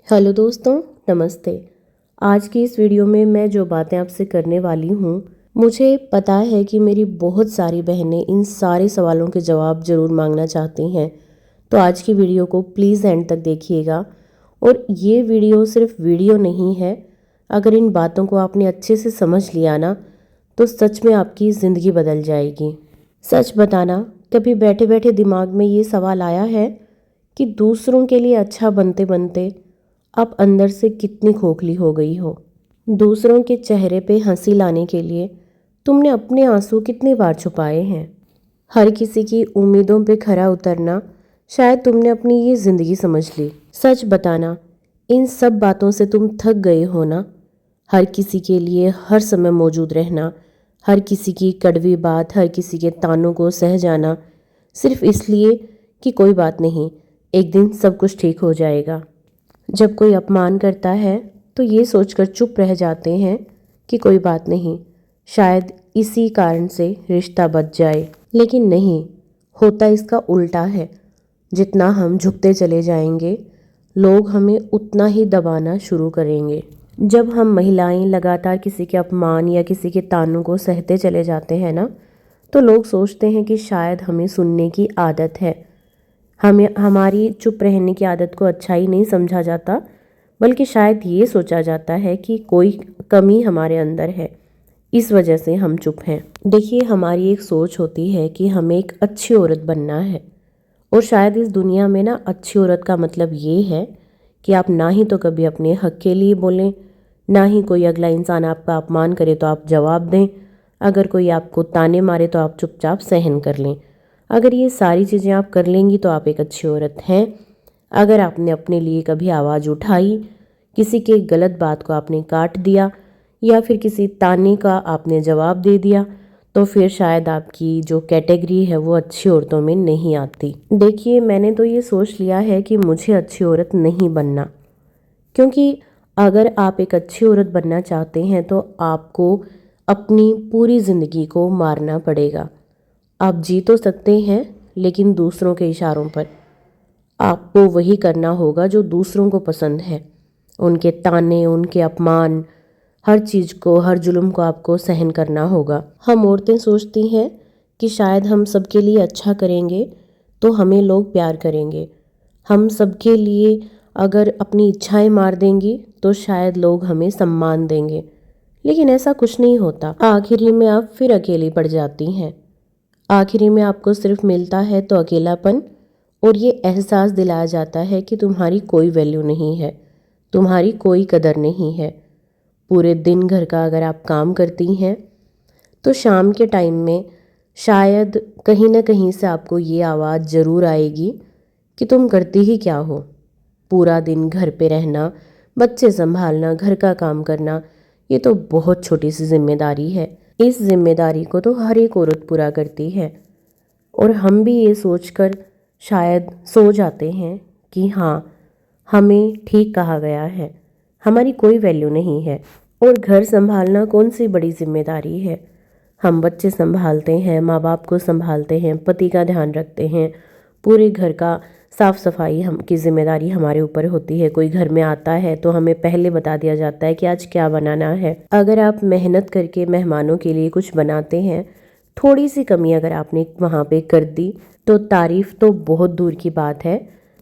Hello दोस्तों, नमस्ते। आज की इस वीडियो में मैं जो बातें आपसे करने वाली हूँ, मुझे पता है कि मेरी बहुत सारी बहनें इन सारे सवालों के जवाब ज़रूर मांगना चाहती हैं। तो आज की वीडियो को प्लीज़ एंड तक देखिएगा। और ये वीडियो सिर्फ वीडियो नहीं है। अगर इन बातों को आपने अच्छे से समझ लिया ना, तो सच में आपकी ज़िंदगी बदल जाएगी। सच बताना, कभी बैठे बैठे दिमाग में ये सवाल आया है कि दूसरों के लिए अच्छा बनते बनते आप अंदर से कितनी खोखली हो गई हो। दूसरों के चेहरे पे हंसी लाने के लिए तुमने अपने आंसू कितनी बार छुपाए हैं। हर किसी की उम्मीदों पे खरा उतरना शायद तुमने अपनी ये ज़िंदगी समझ ली। सच बताना, इन सब बातों से तुम थक गए हो ना। हर किसी के लिए हर समय मौजूद रहना, हर किसी की कड़वी बात, हर किसी के तानों को सह जाना, सिर्फ इसलिए कि कोई बात नहीं, एक दिन सब कुछ ठीक हो जाएगा। जब कोई अपमान करता है तो ये सोचकर चुप रह जाते हैं कि कोई बात नहीं, शायद इसी कारण से रिश्ता बच जाए। लेकिन नहीं, होता इसका उल्टा है। जितना हम झुकते चले जाएंगे, लोग हमें उतना ही दबाना शुरू करेंगे। जब हम महिलाएं लगातार किसी के अपमान या किसी के तानों को सहते चले जाते हैं ना, तो लोग सोचते हैं कि शायद हमें सुनने की आदत है। हमें हमारी चुप रहने की आदत को अच्छा ही नहीं समझा जाता, बल्कि शायद ये सोचा जाता है कि कोई कमी हमारे अंदर है, इस वजह से हम चुप हैं। देखिए, हमारी एक सोच होती है कि हमें एक अच्छी औरत बनना है। और शायद इस दुनिया में ना, अच्छी औरत का मतलब ये है कि आप ना ही तो कभी अपने हक के लिए बोलें, ना ही कोई अगला इंसान आपका अपमान करे तो आप जवाब दें, अगर कोई आपको ताने मारे तो आप चुपचाप सहन कर लें। अगर ये सारी चीज़ें आप कर लेंगी तो आप एक अच्छी औरत हैं। अगर आपने अपने लिए कभी आवाज़ उठाई, किसी के गलत बात को आपने काट दिया, या फिर किसी ताने का आपने जवाब दे दिया, तो फिर शायद आपकी जो कैटेगरी है वो अच्छी औरतों में नहीं आती। देखिए, मैंने तो ये सोच लिया है कि मुझे अच्छी औरत नहीं बनना, क्योंकि अगर आप एक अच्छी औरत बनना चाहते हैं तो आपको अपनी पूरी ज़िंदगी को मारना पड़ेगा। आप जी तो सकते हैं, लेकिन दूसरों के इशारों पर। आपको वही करना होगा जो दूसरों को पसंद है। उनके ताने, उनके अपमान, हर चीज़ को, हर जुल्म को आपको सहन करना होगा। हम औरतें सोचती हैं कि शायद हम सबके लिए अच्छा करेंगे तो हमें लोग प्यार करेंगे। हम सबके लिए अगर अपनी इच्छाएं मार देंगी तो शायद लोग हमें सम्मान देंगे। लेकिन ऐसा कुछ नहीं होता। आखिरी में आप फिर अकेली पड़ जाती हैं। आखिरी में आपको सिर्फ मिलता है तो अकेलापन, और ये एहसास दिलाया जाता है कि तुम्हारी कोई वैल्यू नहीं है, तुम्हारी कोई कदर नहीं है। पूरे दिन घर का अगर आप काम करती हैं तो शाम के टाइम में शायद कहीं ना कहीं से आपको ये आवाज़ ज़रूर आएगी कि तुम करती ही क्या हो। पूरा दिन घर पे रहना, बच्चे संभालना, घर का काम करना, ये तो बहुत छोटी सी जिम्मेदारी है। इस जिम्मेदारी को तो हर एक औरत पूरा करती है। और हम भी ये सोचकर शायद सो जाते हैं कि हाँ, हमें ठीक कहा गया है, हमारी कोई वैल्यू नहीं है। और घर संभालना कौन सी बड़ी जिम्मेदारी है। हम बच्चे संभालते हैं, माँ बाप को संभालते हैं, पति का ध्यान रखते हैं, पूरे घर का साफ सफाई हम की जिम्मेदारी हमारे ऊपर होती है। कोई घर में आता है तो हमें पहले बता दिया जाता है कि आज क्या बनाना है। अगर आप मेहनत करके मेहमानों के लिए कुछ बनाते हैं, थोड़ी सी कमी अगर आपने वहाँ पे कर दी, तो तारीफ तो बहुत दूर की बात है,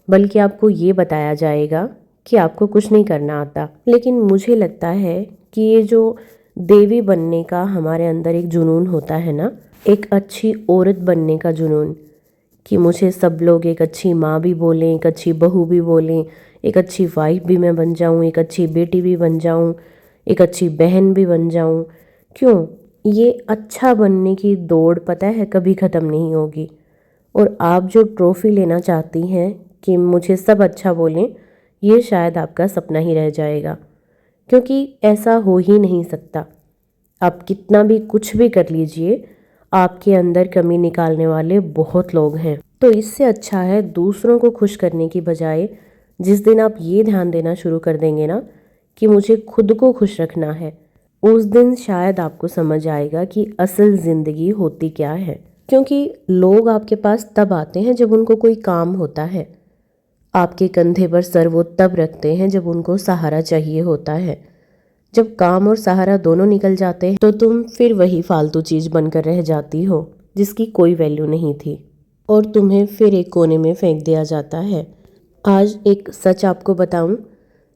बल्कि आपको ये बताया जाएगा कि आपको कुछ नहीं करना आता। लेकिन मुझे लगता है कि ये जो देवी बनने का हमारे अंदर एक जुनून होता है ना, एक अच्छी औरत बनने का जुनून, कि मुझे सब लोग एक अच्छी माँ भी बोलें, एक अच्छी बहू भी बोलें, एक अच्छी वाइफ भी मैं बन जाऊँ, एक अच्छी बेटी भी बन जाऊँ, एक अच्छी बहन भी बन जाऊँ। क्यों? ये अच्छा बनने की दौड़, पता है, कभी ख़त्म नहीं होगी। और आप जो ट्रॉफ़ी लेना चाहती हैं कि मुझे सब अच्छा बोलें, ये शायद आपका सपना ही रह जाएगा, क्योंकि ऐसा हो ही नहीं सकता। आप कितना भी कुछ भी कर लीजिए, आपके अंदर कमी निकालने वाले बहुत लोग हैं। तो इससे अच्छा है दूसरों को खुश करने की बजाय, जिस दिन आप ये ध्यान देना शुरू कर देंगे ना कि मुझे खुद को खुश रखना है, उस दिन शायद आपको समझ आएगा कि असल ज़िंदगी होती क्या है। क्योंकि लोग आपके पास तब आते हैं जब उनको कोई काम होता है। आपके कंधे पर सर वो तब रखते हैं जब उनको सहारा चाहिए होता है। जब काम और सहारा दोनों निकल जाते हैं तो तुम फिर वही फालतू चीज़ बनकर रह जाती हो जिसकी कोई वैल्यू नहीं थी, और तुम्हें फिर एक कोने में फेंक दिया जाता है। आज एक सच आपको बताऊं,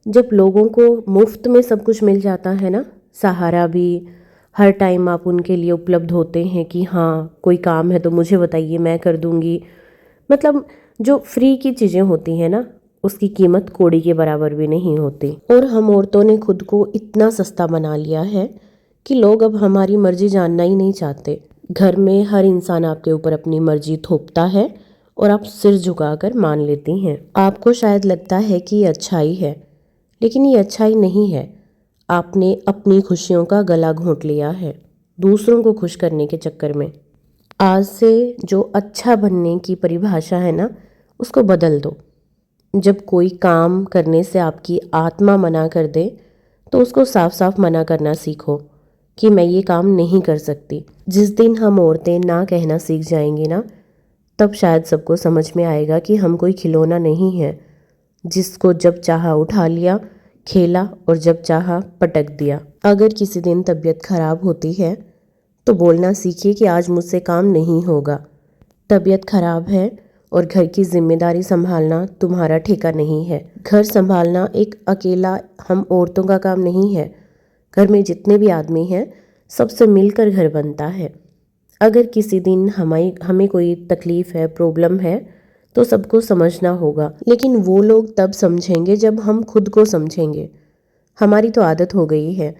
जब लोगों को मुफ्त में सब कुछ मिल जाता है ना, सहारा भी, हर टाइम आप उनके लिए उपलब्ध होते हैं कि हाँ कोई काम है तो मुझे बताइए मैं कर दूंगी, मतलब जो फ्री की चीज़ें होती हैं ना उसकी कीमत कौड़ी के बराबर भी नहीं होती। और हम औरतों ने खुद को इतना सस्ता बना लिया है कि लोग अब हमारी मर्जी जानना ही नहीं चाहते। घर में हर इंसान आपके ऊपर अपनी मर्जी थोपता है और आप सिर झुकाकर मान लेती हैं। आपको शायद लगता है कि ये अच्छाई है, लेकिन ये अच्छाई नहीं है। आपने अपनी खुशियों का गला घोंट लिया है दूसरों को खुश करने के चक्कर में। आज से जो अच्छा बनने की परिभाषा है ना उसको बदल दो। जब कोई काम करने से आपकी आत्मा मना कर दे तो उसको साफ साफ मना करना सीखो कि मैं ये काम नहीं कर सकती। जिस दिन हम औरतें ना कहना सीख जाएंगी ना, तब शायद सबको समझ में आएगा कि हम कोई खिलौना नहीं है जिसको जब चाहा उठा लिया, खेला और जब चाहा पटक दिया। अगर किसी दिन तबीयत खराब होती है तो बोलना सीखिए कि आज मुझसे काम नहीं होगा। तबीयत खराब है और घर की जिम्मेदारी संभालना तुम्हारा ठेका नहीं है। घर संभालना एक अकेला हम औरतों का काम नहीं है। घर में जितने भी आदमी हैं सबसे मिलकर घर बनता है। अगर किसी दिन हमें कोई तकलीफ़ है, प्रॉब्लम है, तो सबको समझना होगा, लेकिन वो लोग तब समझेंगे जब हम खुद को समझेंगे। हमारी तो आदत हो गई है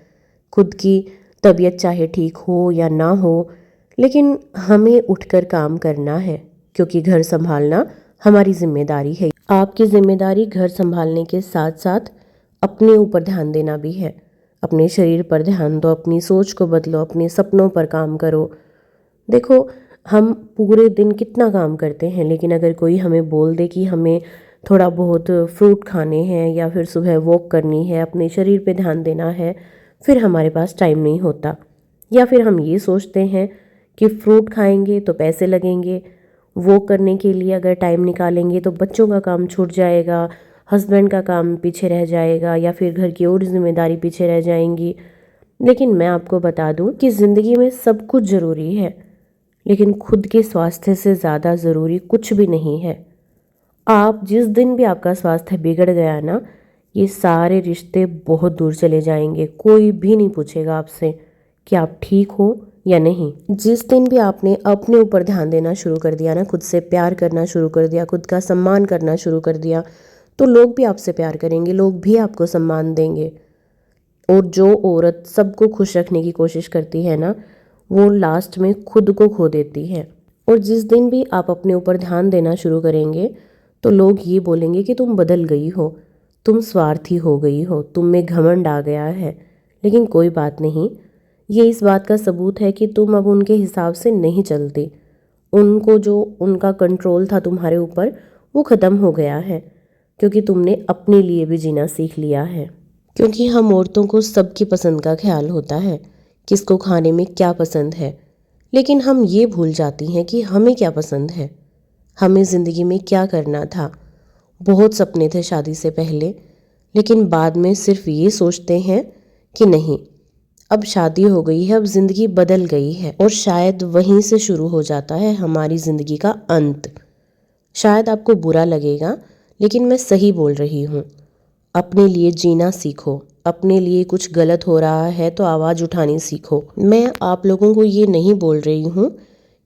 खुद की तबीयत चाहे ठीक हो या ना हो, लेकिन हमें उठकर काम करना है क्योंकि घर संभालना हमारी जिम्मेदारी है। आपकी जिम्मेदारी घर संभालने के साथ साथ अपने ऊपर ध्यान देना भी है। अपने शरीर पर ध्यान दो, अपनी सोच को बदलो, अपने सपनों पर काम करो। देखो, हम पूरे दिन कितना काम करते हैं, लेकिन अगर कोई हमें बोल दे कि हमें थोड़ा बहुत फ्रूट खाने हैं या फिर सुबह वॉक करनी है, अपने शरीर पे ध्यान देना है, फिर हमारे पास टाइम नहीं होता। या फिर हम ये सोचते हैं कि फ्रूट खाएंगे तो पैसे लगेंगे, वॉक करने के लिए अगर टाइम निकालेंगे तो बच्चों का काम छूट जाएगा, हस्बैंड का काम पीछे रह जाएगा या फिर घर की और जिम्मेदारी पीछे रह जाएंगी। लेकिन मैं आपको बता दूं कि ज़िंदगी में सब कुछ ज़रूरी है, लेकिन खुद के स्वास्थ्य से ज़्यादा ज़रूरी कुछ भी नहीं है। आप जिस दिन भी आपका स्वास्थ्य बिगड़ गया ना, ये सारे रिश्ते बहुत दूर चले जाएंगे। कोई भी नहीं पूछेगा आपसे कि आप ठीक हो या नहीं। जिस दिन भी आपने अपने ऊपर ध्यान देना शुरू कर दिया ना, खुद से प्यार करना शुरू कर दिया, खुद का सम्मान करना शुरू कर दिया, तो लोग भी आपसे प्यार करेंगे, लोग भी आपको सम्मान देंगे। और जो औरत सबको खुश रखने की कोशिश करती है ना, वो लास्ट में खुद को खो देती है। और जिस दिन भी आप अपने ऊपर ध्यान देना शुरू करेंगे तो लोग ये बोलेंगे कि तुम बदल गई हो, तुम स्वार्थी हो गई हो, तुम में घमंड आ गया है। लेकिन कोई बात नहीं, ये इस बात का सबूत है कि तुम अब उनके हिसाब से नहीं चलती। उनको जो उनका कंट्रोल था तुम्हारे ऊपर वो ख़त्म हो गया है, क्योंकि तुमने अपने लिए भी जीना सीख लिया है। क्योंकि हम औरतों को सबकी पसंद का ख्याल होता है, किसको खाने में क्या पसंद है, लेकिन हम ये भूल जाती हैं कि हमें क्या पसंद है, हमें ज़िंदगी में क्या करना था। बहुत सपने थे शादी से पहले, लेकिन बाद में सिर्फ ये सोचते हैं कि नहीं, अब शादी हो गई है, अब ज़िंदगी बदल गई है, और शायद वहीं से शुरू हो जाता है हमारी ज़िंदगी का अंत। शायद आपको बुरा लगेगा, लेकिन मैं सही बोल रही हूँ। अपने लिए जीना सीखो। अपने लिए कुछ गलत हो रहा है तो आवाज़ उठानी सीखो। मैं आप लोगों को ये नहीं बोल रही हूँ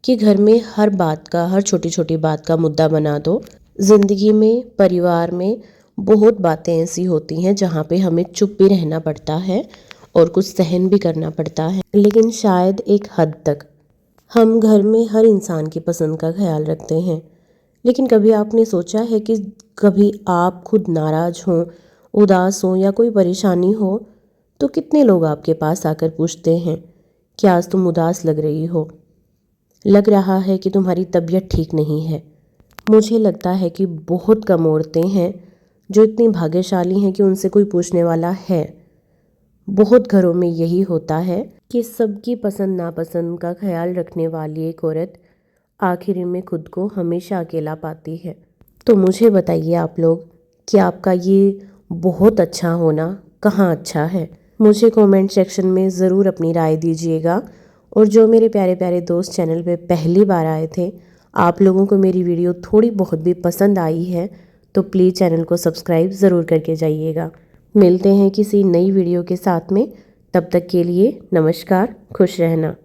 कि घर में हर बात का, हर छोटी छोटी बात का मुद्दा बना दो। ज़िंदगी में, परिवार में बहुत बातें ऐसी होती हैं जहाँ पे हमें चुप भी रहना पड़ता है और कुछ सहन भी करना पड़ता है, लेकिन शायद एक हद तक। हम घर में हर इंसान की पसंद का ख्याल रखते हैं, लेकिन कभी आपने सोचा है कि कभी आप खुद नाराज़ हों, उदास हों या कोई परेशानी हो तो कितने लोग आपके पास आकर पूछते हैं कि आज तुम उदास लग रही हो, लग रहा है कि तुम्हारी तबीयत ठीक नहीं है। मुझे लगता है कि बहुत कम औरतें हैं जो इतनी भाग्यशाली हैं कि उनसे कोई पूछने वाला है। बहुत घरों में यही होता है कि सबकी पसंद नापसंद का ख्याल रखने वाली एक औरत आखिर में खुद को हमेशा अकेला पाती है। तो मुझे बताइए आप लोग कि आपका ये बहुत अच्छा होना कहाँ अच्छा है। मुझे कमेंट सेक्शन में ज़रूर अपनी राय दीजिएगा। और जो मेरे प्यारे प्यारे दोस्त चैनल पे पहली बार आए थे, आप लोगों को मेरी वीडियो थोड़ी बहुत भी पसंद आई है तो प्लीज़ चैनल को सब्सक्राइब ज़रूर करके जाइएगा। मिलते हैं किसी नई वीडियो के साथ में, तब तक के लिए नमस्कार, खुश रहना।